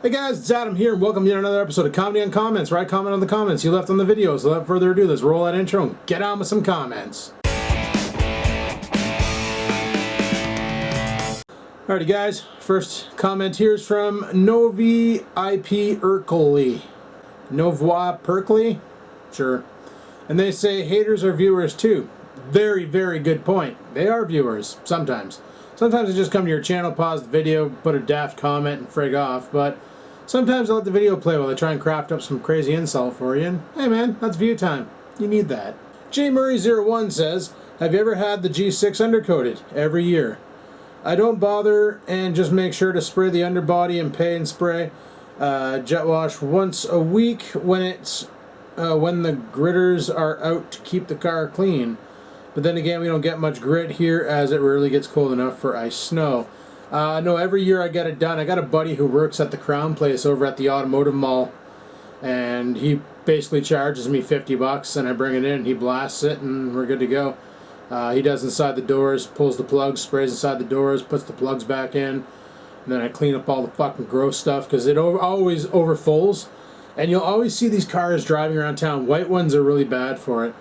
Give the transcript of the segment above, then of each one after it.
Hey guys, it's Adam here, and welcome to another episode of Comedy on Comments, where I comment on the comments you left on the video. So without further ado, let's roll that intro and get on with some comments. Alrighty guys, first comment here is from Novi IP Erkley. Novois Perkley? Sure. And they say, haters are viewers too. Very, very good point. They are viewers, sometimes. Sometimes they just come to your channel, pause the video, put a daft comment, and frig off, but sometimes I let the video play while I try and craft up some crazy insult for you, and hey man, that's view time. You need that. J Murray01 says, have you ever had the G6 undercoated? Every year. I don't bother and just make sure to spray the underbody and pay and spray jet wash once a week when the gritters are out to keep the car clean. But then again, we don't get much grit here as it rarely gets cold enough for ice snow. No, every year I get it done. I got a buddy who works at the Crown Place over at the automotive mall, and he basically charges me $50 and I bring it in, he blasts it, and we're good to go. He does inside the doors, pulls the plugs, sprays inside the doors, puts the plugs back in, and then I clean up all the fucking gross stuff because it always overfulls. And you'll always see these cars driving around town. White ones are really bad for it,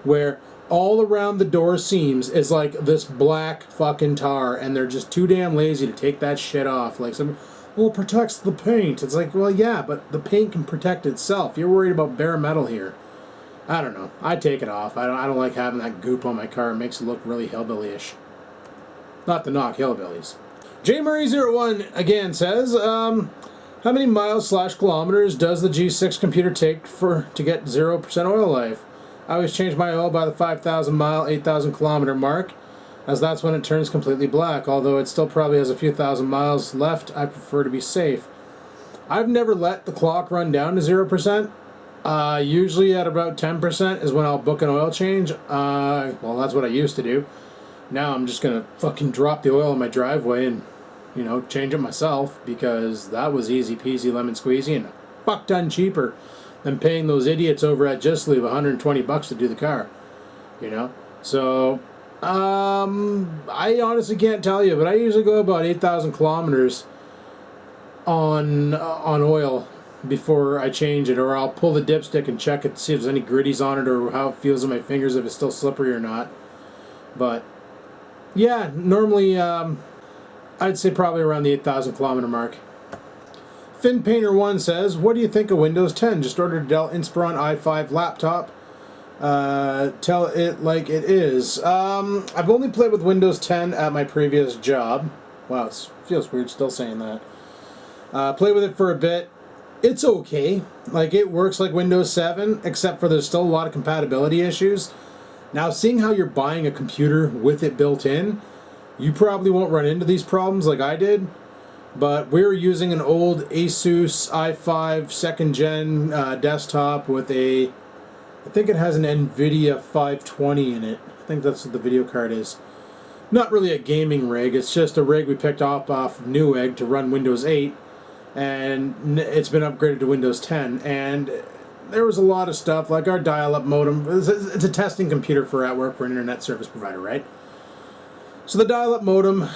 where all around the door seams is like this black fucking tar, and they're just too damn lazy to take that shit off. Like, well, it protects the paint. It's like, well, yeah, but the paint can protect itself. You're worried about bare metal here. I don't know. I take it off. I don't like having that goop on my car. It makes it look really hillbilly-ish. Not to knock hillbillies. J Murray01 again says, how many miles/kilometers does the G6 computer take to get 0% oil life? I always change my oil by the 5,000 mile, 8,000 kilometer mark, as that's when it turns completely black. Although it still probably has a few thousand miles left, I prefer to be safe. I've never let the clock run down to 0%. Usually at about 10% is when I'll book an oil change. Well, that's what I used to do. Now I'm just gonna fucking drop the oil in my driveway and, you know, change it myself, because that was easy peasy lemon squeezy and a fuck ton cheaper than paying those idiots over at Just Leave $120 to do the car, you know. So I honestly can't tell you, but I usually go about 8,000 kilometers on oil before I change it, or I'll pull the dipstick and check it to see if there's any gritties on it or how it feels in my fingers, if it's still slippery or not. But yeah, normally I'd say probably around the 8,000 kilometer mark. FinPainter1 says, what do you think of Windows 10? Just ordered a Dell Inspiron i5 laptop. Tell it like it is. I've only played with Windows 10 at my previous job. Wow, it feels weird still saying that. Played with it for a bit. It's okay. Like, it works like Windows 7, except for there's still a lot of compatibility issues. Now, seeing how you're buying a computer with it built in, you probably won't run into these problems like I did. But we're using an old Asus i5 2nd gen desktop with I think it has an NVIDIA 520 in it. I think that's what the video card is. Not really a gaming rig, it's just a rig we picked up off Newegg to run Windows 8. And it's been upgraded to Windows 10. And there was a lot of stuff, like our dial-up modem. It's a testing computer for at work for an internet service provider, right? So the dial-up modem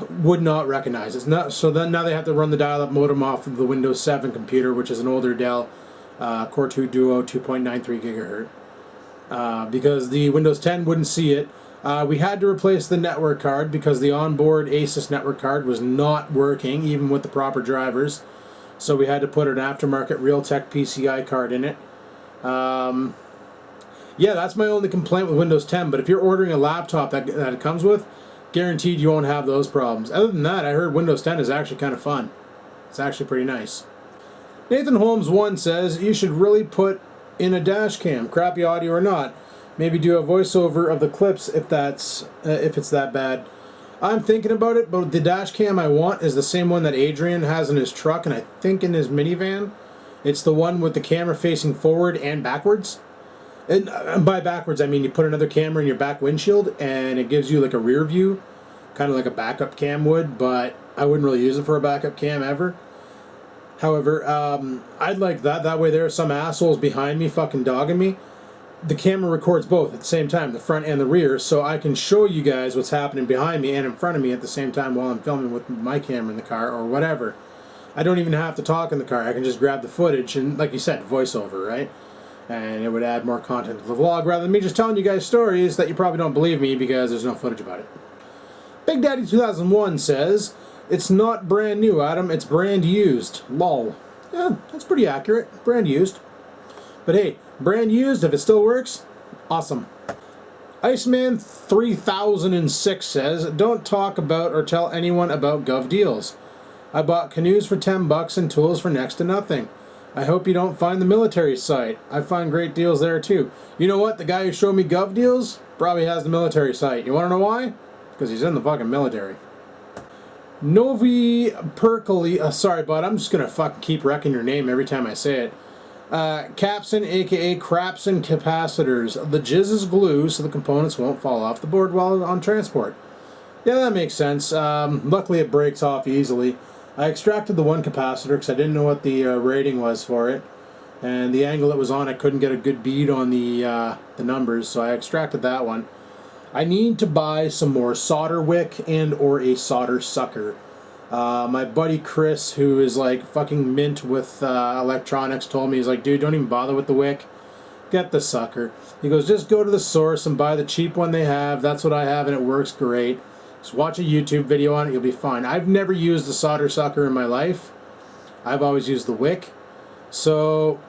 would not recognize it. So then now they have to run the dial-up modem off of the Windows 7 computer, which is an older Dell Core 2 Duo 2.93 gigahertz. Because the Windows 10 wouldn't see it. We had to replace the network card because the onboard Asus network card was not working, even with the proper drivers. So we had to put an aftermarket Realtek PCI card in it. Yeah, that's my only complaint with Windows 10. But if you're ordering a laptop that it comes with, guaranteed you won't have those problems. Other than that, I heard Windows 10 is actually kind of fun. It's actually pretty nice. Nathan Holmes 1 says, you should really put in a dash cam, crappy audio or not. Maybe do a voiceover of the clips if it's that bad. I'm thinking about it, but the dash cam I want is the same one that Adrian has in his truck and I think in his minivan. It's the one with the camera facing forward and backwards. And by backwards, I mean you put another camera in your back windshield and it gives you like a rear view, kind of like a backup cam would, but I wouldn't really use it for a backup cam ever. However, I'd like that. That way there are some assholes behind me fucking dogging me. The camera records both at the same time, the front and the rear, so I can show you guys what's happening behind me and in front of me at the same time while I'm filming with my camera in the car or whatever. I don't even have to talk in the car. I can just grab the footage and, like you said, voiceover, right? And it would add more content to the vlog rather than me just telling you guys stories that you probably don't believe me because there's no footage about it. Big Daddy 2001 says, it's not brand new, Adam, it's brand used. Lol. Yeah, that's pretty accurate. Brand used. But hey, brand used, if it still works, awesome. Iceman 3006 says, don't talk about or tell anyone about Gov deals. I bought canoes for $10 and tools for next to nothing. I hope you don't find the military site. I find great deals there too. You know what? The guy who showed me Gov deals probably has the military site. You want to know why? Because he's in the fucking military. Novi Perkly, sorry bud, I'm just gonna fucking keep wrecking your name every time I say it. Capson, aka Crapson capacitors. The jizz is glue so the components won't fall off the board while on transport. Yeah, that makes sense. Luckily it breaks off easily. I extracted the one capacitor because I didn't know what the rating was for it, and the angle it was on I couldn't get a good bead on the numbers, so I extracted that one. I need to buy some more solder wick and or a solder sucker. My buddy Chris, who is like fucking mint with electronics, told me, he's like, dude, don't even bother with the wick. Get the sucker. He goes, just go to the source and buy the cheap one they have. That's what I have and it works great. Just watch a YouTube video on it, you'll be fine. I've never used a solder sucker in my life. I've always used the wick. So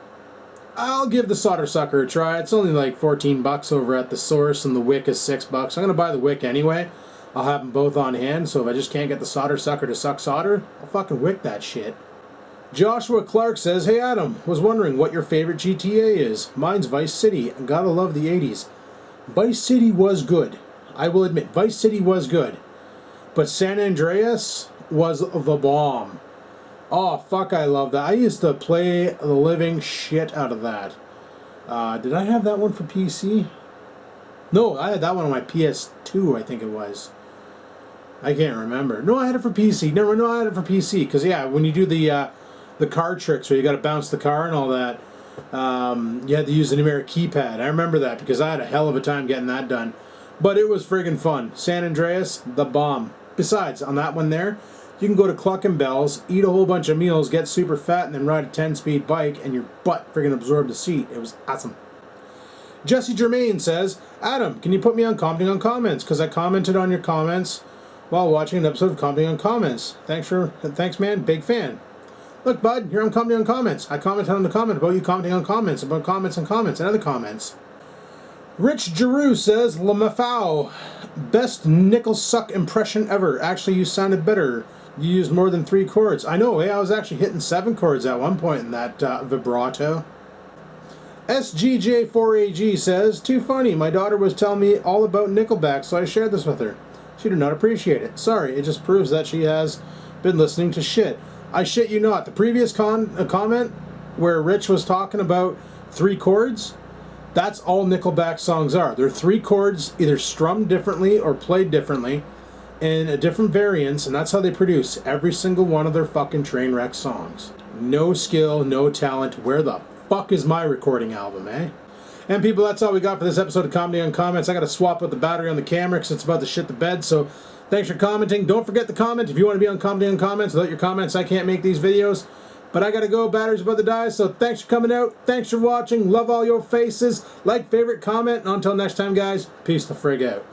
I'll give the solder sucker a try. It's only like 14 bucks over at the source and the wick is 6 bucks. I'm going to buy the wick anyway. I'll have them both on hand, so if I just can't get the solder sucker to suck solder, I'll fucking wick that shit. Joshua Clark says, hey Adam, was wondering what your favorite GTA is. Mine's Vice City. Gotta love the 80s. Vice City was good. I will admit, Vice City was good. But San Andreas was the bomb. Oh, fuck, I love that. I used to play the living shit out of that. Did I have that one for PC? No, I had that one on my PS2, I think it was. I can't remember. No, I had it for PC. No, I had it for PC. Because, yeah, when you do the card tricks where you got to bounce the car and all that, you had to use the numeric keypad. I remember that because I had a hell of a time getting that done. But it was friggin' fun. San Andreas, the bomb. Besides, on that one there, you can go to Cluck and Bells, eat a whole bunch of meals, get super fat, and then ride a 10-speed bike, and your butt friggin' absorbed the seat. It was awesome. Jesse Germain says, Adam, can you put me on Commenting on Comments? Because I commented on your comments while watching an episode of Commenting on Comments. Thanks, man. Big fan. Look, bud, here I'm commenting on comments. I commented on the comment about you commenting on comments, about comments and comments and other comments. Rich Giroux says, Lamafau, best nickel suck impression ever. Actually, you sounded better. You used more than 3 chords. I know, I was actually hitting 7 chords at one point in that vibrato. SGJ4AG says, too funny. My daughter was telling me all about Nickelback, so I shared this with her. She did not appreciate it. Sorry, it just proves that she has been listening to shit. I shit you not. The previous comment where Rich was talking about 3 chords, that's all Nickelback songs are. They're 3 chords either strummed differently or played differently in a different variance, and that's how they produce every single one of their fucking train wreck songs. No skill, no talent. Where the fuck is my recording album, eh? And people, that's all we got for this episode of Commenting on Comments. I gotta swap out the battery on the camera because it's about to shit the bed, so thanks for commenting. Don't forget to comment if you want to be on Commenting on Comments. Without your comments, I can't make these videos. But I gotta go, battery's about to die, so thanks for coming out, thanks for watching, love all your faces, like, favorite, comment, and until next time guys, peace the frig out.